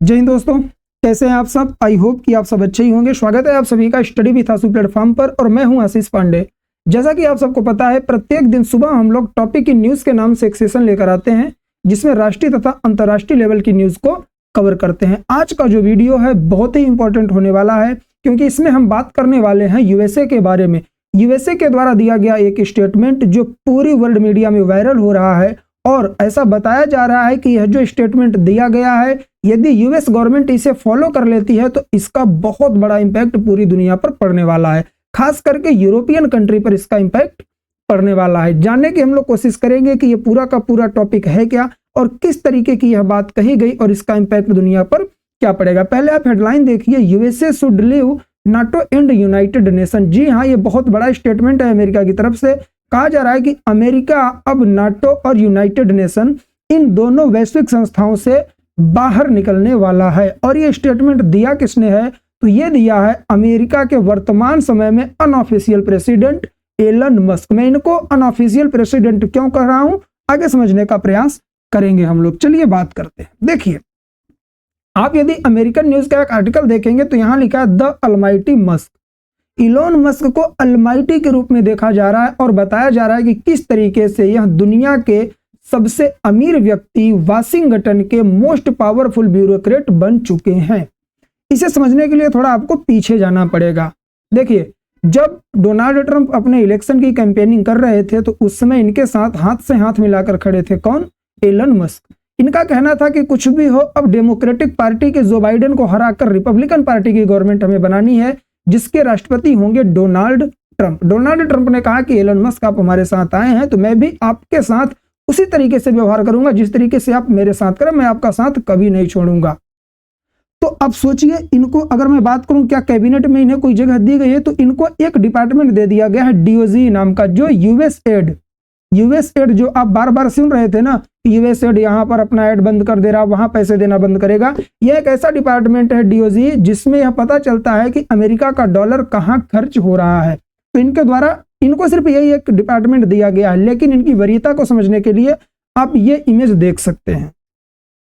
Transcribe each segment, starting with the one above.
जय हिंद दोस्तों, कैसे हैं आप सब। आई होप कि आप सब अच्छे ही होंगे। स्वागत है आप सभी का स्टडी विथ आशु प्लेटफॉर्म पर और मैं हूं आशीष पांडे। जैसा कि आप सबको पता है, प्रत्येक दिन सुबह हम लोग टॉपिक इन न्यूज़ के नाम से एक सेशन लेकर आते हैं जिसमें राष्ट्रीय तथा अंतर्राष्ट्रीय लेवल की न्यूज़ को कवर करते हैं। आज का जो वीडियो है बहुत ही इंपॉर्टेंट होने वाला है क्योंकि इसमें हम बात करने वाले हैं यूएसए के बारे में। यूएसए के द्वारा दिया गया एक स्टेटमेंट जो पूरी वर्ल्ड मीडिया में वायरल हो रहा है और ऐसा बताया जा रहा है कि यह जो स्टेटमेंट दिया गया है, यदि यूएस गवर्नमेंट इसे फॉलो कर लेती है तो इसका बहुत बड़ा इंपैक्ट पूरी दुनिया पर पड़ने वाला है। खास करके यूरोपियन कंट्री पर इसका इंपैक्ट पड़ने वाला है। जानने की हम लोग कोशिश करेंगे कि ये पूरा का पूरा टॉपिक है क्या और किस तरीके की यह बात कही गई और इसका इंपैक्ट दुनिया पर क्या पड़ेगा। पहले आप हेडलाइन देखिए, USA should leave NATO and united nation. जी हाँ, ये बहुत बड़ा स्टेटमेंट है अमेरिका की तरफ से। कहा जा रहा है कि अमेरिका अब नाटो और यूनाइटेड नेशन इन दोनों वैश्विक संस्थाओं से बाहर निकलने वाला है। और ये स्टेटमेंट दिया किसने है, तो ये दिया है अमेरिका के वर्तमान समय में अनऑफिशियल प्रेसिडेंट एलन मस्क। मैं इनको अनऑफिशियल प्रेसिडेंट क्यों कह रहा हूं, आगे समझने का प्रयास करेंगे हम लोग। चलिए बात करते हैं। देखिए, आप यदि अमेरिकन न्यूज का एक आर्टिकल देखेंगे तो यहां लिखा है the Almighty Musk. Elon Musk को अलमाइटी के रूप में देखा जा रहा है और बताया जा रहा है कि किस तरीके से यह दुनिया के सबसे अमीर व्यक्ति वाशिंगटन के मोस्ट पावरफुल ब्यूरोक्रेट बन चुके हैं। इसे समझने के लिए थोड़ा आपको पीछे जाना पड़ेगा। देखिए, जब डोनाल्ड ट्रंप अपने इलेक्शन की कैंपेनिंग कर रहे थे तो उस समय इनके साथ हाथ से हाथ मिलाकर खड़े थे कौन, एलन मस्क। इनका कहना था कि कुछ भी हो, अब डेमोक्रेटिक पार्टी के जो बाइडेन को हराकर रिपब्लिकन पार्टी की गवर्नमेंट हमें बनानी है जिसके राष्ट्रपति होंगे डोनाल्ड ट्रंप। डोनाल्ड ट्रंप ने कहा कि एलन मस्क आप हमारे साथ आए हैं तो मैं भी आपके साथ उसी तरीके से व्यवहार करूंगा जिस तरीके से आप मेरे साथ करें, मैं आपका साथ कभी नहीं छोड़ूंगा। तो अब सोचिए, इनको अगर मैं बात करूं क्या कैबिनेट में इन्हें कोई जगह दी गई है, तो इनको एक डिपार्टमेंट दे दिया गया है डीओजी नाम का, जो यूएस एड जो आप बार बार सुन रहे थे ना, यूएस एड यहां पर अपना एड बंद कर दे रहा, वहां पैसे देना बंद करेगा। यह एक ऐसा डिपार्टमेंट है डीओजी जिसमें यह पता चलता है कि अमेरिका का डॉलर कहां खर्च हो रहा है। तो इनके द्वारा इनको सिर्फ यही एक डिपार्टमेंट दिया गया है, लेकिन इनकी वरीयता को समझने के लिए आप ये इमेज देख सकते हैं।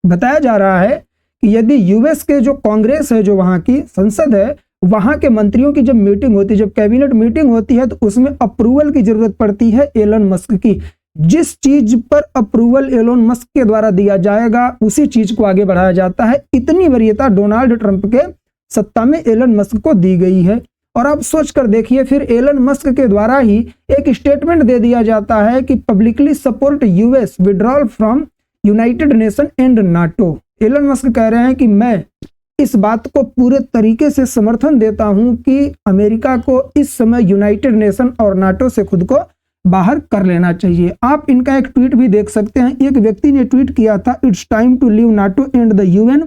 बताया जा रहा है कि यदि यूएस के जो कांग्रेस है, जो वहां की संसद है, वहां के मंत्रियों की जब मीटिंग होती है, जब कैबिनेट मीटिंग होती है, तो उसमें अप्रूवल की जरूरत पड़ती है एलन मस्क की। जिस चीज पर अप्रूवल एलन मस्क के द्वारा दिया जाएगा उसी चीज को आगे बढ़ाया जाता है। इतनी वरीयता डोनाल्ड ट्रंप के सत्ता में एलन मस्क को दी गई है। और आप सोच कर देखिए, फिर एलन मस्क के द्वारा ही एक स्टेटमेंट दे दिया जाता है कि publicly support US withdrawal from United Nation and NATO. Elon Musk कह रहे हैं कि मैं इस बात को पूरे तरीके से समर्थन देता हूं कि अमेरिका को इस समय यूनाइटेड नेशन और नाटो से खुद को बाहर कर लेना चाहिए। आप इनका एक ट्वीट भी देख सकते हैं। एक व्यक्ति ने ट्वीट किया था, it's time to leave NATO and the UN,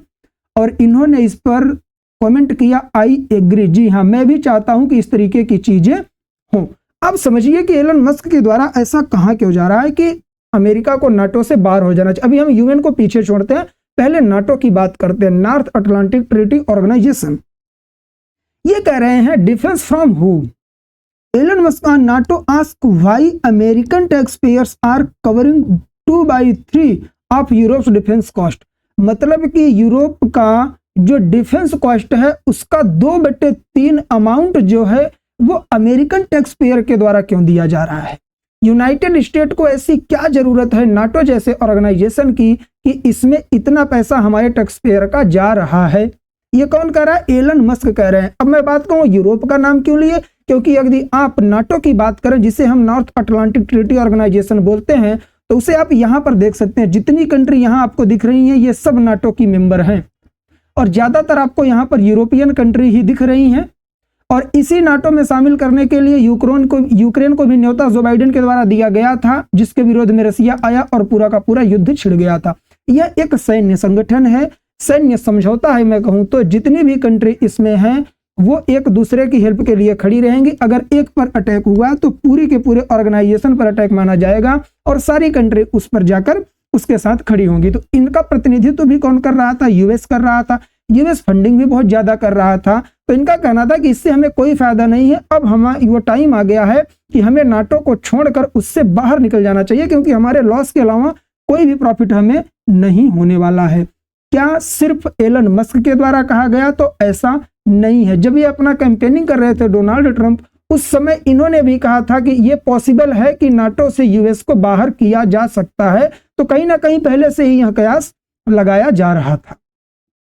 और इन्होंने इस पर कमेंट किया, आई एग्री। जी हाँ, मैं भी चाहता हूं कि इस तरीके की चीजें हों। अब समझिए कि एलन मस्क के द्वारा ऐसा कहां क्यों जा रहा है कि अमेरिका को नाटो से बाहर हो जाना चाहिए। अभी हम यूएन को पीछे छोड़ते हैं, पहले नाटो की बात करते हैं, नॉर्थ अटलांटिक ट्रीटी ऑर्गेनाइजेशन। ये कह रहे हैं defence from who. Elon Musk on NATO ask why American taxpayers are covering 2/3 of Europe's defence cost. मतलब कि यूरोप का जो डिफेंस कॉस्ट है उसका 2/3 अमाउंट जो है वो अमेरिकन टैक्स पेयर के द्वारा क्यों दिया जा रहा है। यूनाइटेड स्टेट को ऐसी क्या जरूरत है नाटो जैसे ऑर्गेनाइजेशन की कि इसमें इतना पैसा हमारे टैक्स पेयर का जा रहा है। ये कौन कह रहा है, एलन मस्क कह रहे हैं। अब मैं बात कहूं यूरोप का नाम क्यों लिए, क्योंकि यदि आप नाटो की बात करें जिसे हम नॉर्थ अटलांटिक ट्रीटी ऑर्गेनाइजेशन बोलते हैं, तो उसे आप यहां पर देख सकते हैं। जितनी कंट्री यहां आपको दिख रही हैं ये सब नाटो की मेंबर हैं और ज्यादातर आपको यहाँ पर यूरोपियन कंट्री ही दिख रही हैं। और इसी नाटो में शामिल करने के लिए यूक्रेन को भी न्योता जो बाइडेन के द्वारा दिया गया था, जिसके विरोध में रसिया आया और पूरा का पूरा युद्ध छिड़ गया था। यह एक सैन्य संगठन है, सैन्य समझौता है। मैं कहूँ तो जितनी भी कंट्री इसमें हैं वो एक दूसरे की हेल्प के लिए खड़ी रहेंगी। अगर एक पर अटैक हुआ तो पूरी के पूरे ऑर्गेनाइजेशन पर अटैक माना जाएगा और सारी कंट्री उस पर जाकर उसके साथ खड़ी होंगी। तो इनका प्रतिनिधित्व भी कौन कर रहा था, यूएस कर रहा था। यूएस फंडिंग भी बहुत ज्यादा कर रहा था। तो इनका कहना था कि इससे हमें कोई फायदा नहीं है। अब वो टाइम आ गया है कि हमें नाटो को छोड़कर उससे बाहर निकल जाना चाहिए, क्योंकि हमारे लॉस के अलावा कोई भी प्रॉफिट हमें नहीं होने वाला है। क्या सिर्फ एलन मस्क के द्वारा कहा गया? तो ऐसा नहीं है। जब ये अपना कैंपेनिंग कर रहे थे डोनाल्ड ट्रंप, उस समय इन्होंने भी कहा था कि ये पॉसिबल है कि नाटो से यूएस को बाहर किया जा सकता है। तो कहीं ना कहीं पहले से ही यह कयास लगाया जा रहा था।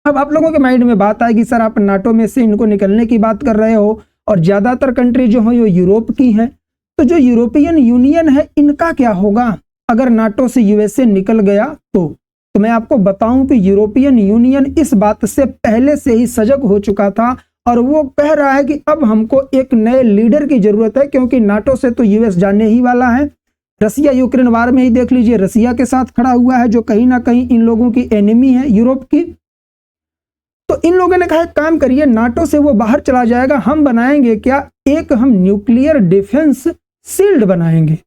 अब आप लोगों के माइंड में बात आएगी, सर आप नाटो में से इनको निकलने की बात कर रहे हो और ज्यादातर कंट्री जो है वो यूरोप की हैं, तो जो यूरोपियन यूनियन है इनका क्या होगा अगर नाटो से यूएसए निकल गया? तो मैं आपको बताऊं कि यूरोपियन यूनियन इस बात से पहले से ही सजग हो चुका था और वो कह रहा है कि अब हमको एक नए लीडर की जरूरत है, क्योंकि नाटो से तो यूएस जाने ही वाला है। रसिया यूक्रेन वार में ही देख लीजिए, रसिया के साथ खड़ा हुआ है जो कहीं ना कहीं इन लोगों की एनिमी है यूरोप की। तो इन लोगों ने कहा काम करिए, नाटो से वो बाहर चला जाएगा, हम बनाएंगे क्या, एक हम न्यूक्लियर डिफेंस शील्ड बनाएंगे।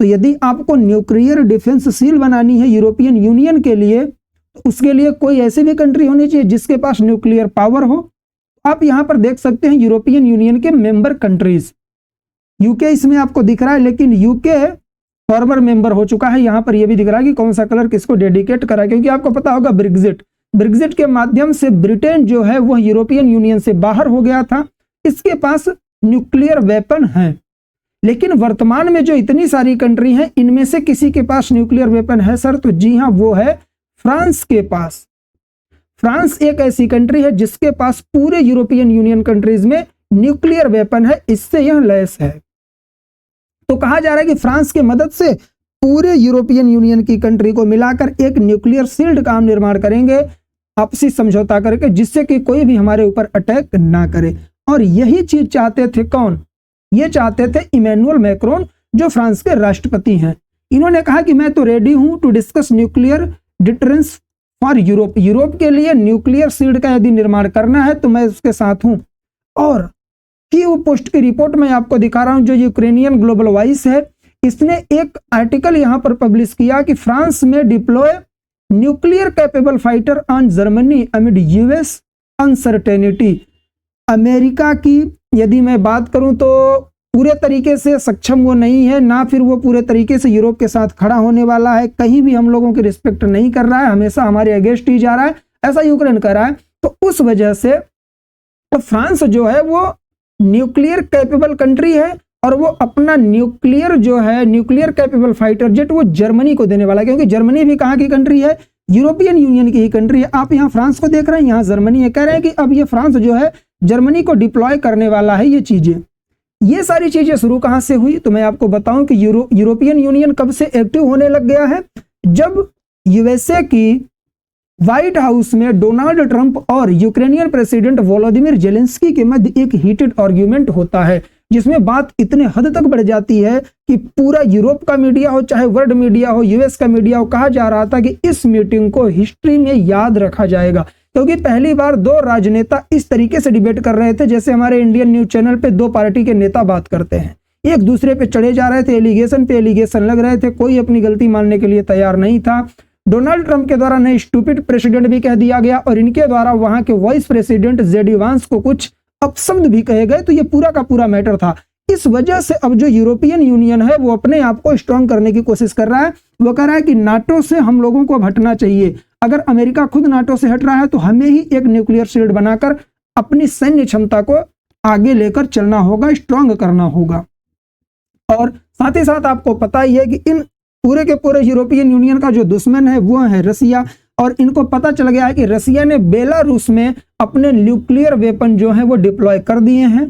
तो यदि आपको न्यूक्लियर डिफेंस शील्ड बनानी है यूरोपियन यूनियन के लिए, तो उसके लिए कोई ऐसी भी कंट्री होनी चाहिए जिसके पास न्यूक्लियर पावर हो। आप यहां पर देख सकते हैं यूरोपियन यूनियन के मेंबर कंट्रीज, यूके इसमें आपको दिख रहा है, लेकिन यूके फॉर्मर मेंबर हो चुका है। यहां पर यह भी दिख रहा है कि कौन सा कलर किसको डेडिकेट करा है, क्योंकि आपको पता होगा ब्रेग्जिट के माध्यम से ब्रिटेन जो है वह यूरोपियन यूनियन से बाहर हो गया था। इसके पास न्यूक्लियर वेपन है, लेकिन वर्तमान में जो इतनी सारी कंट्री हैं इनमें से किसी के पास न्यूक्लियर वेपन है सर? तो जी हां, वो है फ्रांस के पास। फ्रांस एक ऐसी कंट्री है जिसके पास पूरे यूरोपियन यूनियन कंट्रीज में न्यूक्लियर वेपन है, इससे यह लैस है। तो कहा जा रहा है कि फ्रांस की मदद से पूरे यूरोपियन यूनियन की कंट्री को मिलाकर एक न्यूक्लियर शील्ड का हम निर्माण करेंगे आपसी समझौता करके, जिससे कि कोई भी हमारे ऊपर अटैक ना करे। और यही चीज चाहते थे कौन? ये चाहते थे इमैनुअल मैक्रोन, जो फ्रांस के राष्ट्रपति हैं। इन्होंने कहा कि मैं तो रेडी हूं to discuss nuclear deterrence for Europe. Europe के लिए न्यूक्लियर शील्ड का यदि निर्माण करना है तो मैं उसके साथ हूं। और कीव पोस्ट की रिपोर्ट में आपको दिखा रहा हूं, जो यूक्रेनियन ग्लोबल वॉइस है, इसने एक आर्टिकल यहां पर पब्लिश किया कि फ्रांस में deploy nuclear capable fighter on Germany amid US uncertainty. America की यदि मैं बात करूं तो पूरे तरीके से सक्षम वो नहीं है, ना फिर वो पूरे तरीके से यूरोप के साथ खड़ा होने वाला है, कहीं भी हम लोगों की रिस्पेक्ट नहीं कर रहा है, हमेशा हमारे अगेंस्ट ही जा रहा है, ऐसा यूक्रेन कर रहा है। तो उस वजह से तो फ्रांस जो है वो न्यूक्लियर कैपेबल कंट्री है और वो अपना न्यूक्लियर जो है न्यूक्लियर कैपेबल फाइटर जेट वो जर्मनी को देने वाला है, क्योंकि जर्मनी भी कहाँ की कंट्री है? यूरोपियन यूनियन की ही कंट्री है। आप यहाँ फ्रांस को देख रहे हैं, यहाँ जर्मनी है। कह रहे हैं कि अब ये फ्रांस जो है जर्मनी को डिप्लॉय करने वाला है। ये चीजें, ये सारी चीजें शुरू कहां से हुई? तो मैं आपको बताऊं कि यूरोपियन यूनियन कब से एक्टिव होने लग गया है? जब यूएसए की व्हाइट हाउस में डोनाल्ड ट्रंप और यूक्रेनियन प्रेसिडेंट वोलोदिमीर जेलेंस्की के मध्य एक हीटेड आर्ग्यूमेंट होता है, जिसमें बात इतने हद तक बढ़ जाती है कि पूरा यूरोप का मीडिया हो चाहे वर्ल्ड मीडिया हो, यूएस का मीडिया हो, कहा जा रहा था कि इस मीटिंग को हिस्ट्री में याद रखा जाएगा, क्योंकि पहली बार दो राजनेता इस तरीके से डिबेट कर रहे थे जैसे हमारे इंडियन न्यूज चैनल पे दो पार्टी के नेता बात करते हैं। एक दूसरे पे चढ़े जा रहे थे, एलिगेशन पे एलिगेशन लग रहे थे, कोई अपनी गलती मानने के लिए तैयार नहीं था। डोनाल्ड ट्रंप के द्वारा नए स्टूपिड प्रेसिडेंट भी कह दिया गया और इनके द्वारा वहां के वाइस प्रेसिडेंट जेडी वांस को कुछ अपशब्द भी कहे गए। तो ये पूरा का पूरा मैटर था। इस वजह से अब जो यूरोपियन यूनियन है वो अपने आप को स्ट्रांग करने की कोशिश कर रहा है। वो कह रहा है कि नाटो से हम लोगों को हटना चाहिए। अगर अमेरिका खुद नाटो से हट रहा है तो हमें ही एक न्यूक्लियर शील्ड बनाकर अपनी सैन्य क्षमता को आगे लेकर चलना होगा, स्ट्रांग करना होगा। और साथ ही साथ आपको पता ही है कि इन पूरे के पूरे यूरोपियन यूनियन का जो दुश्मन है वो है रसिया, और इनको पता चल गया है कि रसिया ने बेलारूस में अपने न्यूक्लियर वेपन जो है वो डिप्लॉय कर दिए हैं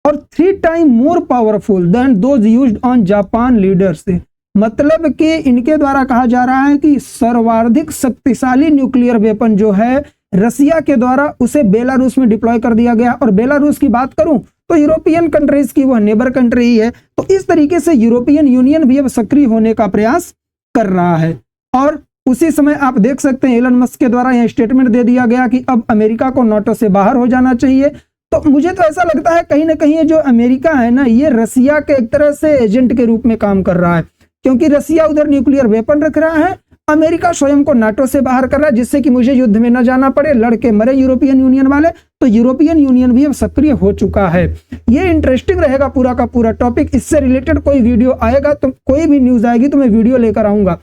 और 3 time more powerful than those used on Japan leaders. मतलब कि इनके द्वारा कहा जा रहा है कि सर्वाधिक शक्तिशाली न्यूक्लियर वेपन जो है रसिया के द्वारा उसे बेलारूस में डिप्लॉय कर दिया गया। और बेलारूस की बात करूं तो यूरोपियन कंट्रीज की वह नेबर कंट्री ही है। तो इस तरीके से यूरोपियन यूनियन भी अब सक्रिय होने का प्रयास कर रहा है। और उसी समय आप देख सकते हैं एलन मस्क के द्वारा यह स्टेटमेंट दे दिया गया कि अब अमेरिका को नाटो से बाहर हो जाना चाहिए। तो मुझे तो ऐसा लगता है कहीं ना कहीं जो अमेरिका है ना, ये रसिया के एक तरह से एजेंट के रूप में काम कर रहा है, क्योंकि रसिया उधर न्यूक्लियर वेपन रख रहा है, अमेरिका स्वयं को नाटो से बाहर कर रहा है, जिससे कि मुझे युद्ध में न जाना पड़े, लड़के मरे यूरोपियन यूनियन वाले। तो यूरोपियन यूनियन भी अब सक्रिय हो चुका है। ये इंटरेस्टिंग रहेगा पूरा का पूरा टॉपिक। इससे रिलेटेड कोई वीडियो आएगा तो कोई भी न्यूज आएगी तो मैं वीडियो लेकर आऊंगा।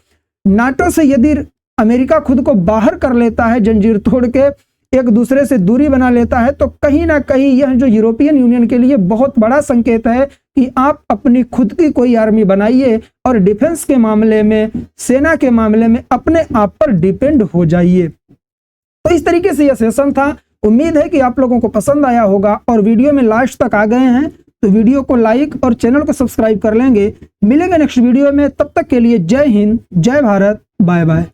नाटो से यदि अमेरिका खुद को बाहर कर लेता है, जंजीर तोड़ के एक दूसरे से दूरी बना लेता है, तो कहीं ना कहीं यह जो यूरोपियन यूनियन के लिए बहुत बड़ा संकेत है कि आप अपनी खुद की कोई आर्मी बनाइए और डिफेंस के मामले में, सेना के मामले में अपने आप पर डिपेंड हो जाइए। तो इस तरीके से यह सेशन था। उम्मीद है कि आप लोगों को पसंद आया होगा और वीडियो में लास्ट तक आ गए हैं तो वीडियो को लाइक और चैनल को सब्सक्राइब कर लेंगे। मिलेंगे नेक्स्ट वीडियो में, तब तक के लिए जय हिंद, जय भारत, बाय बाय।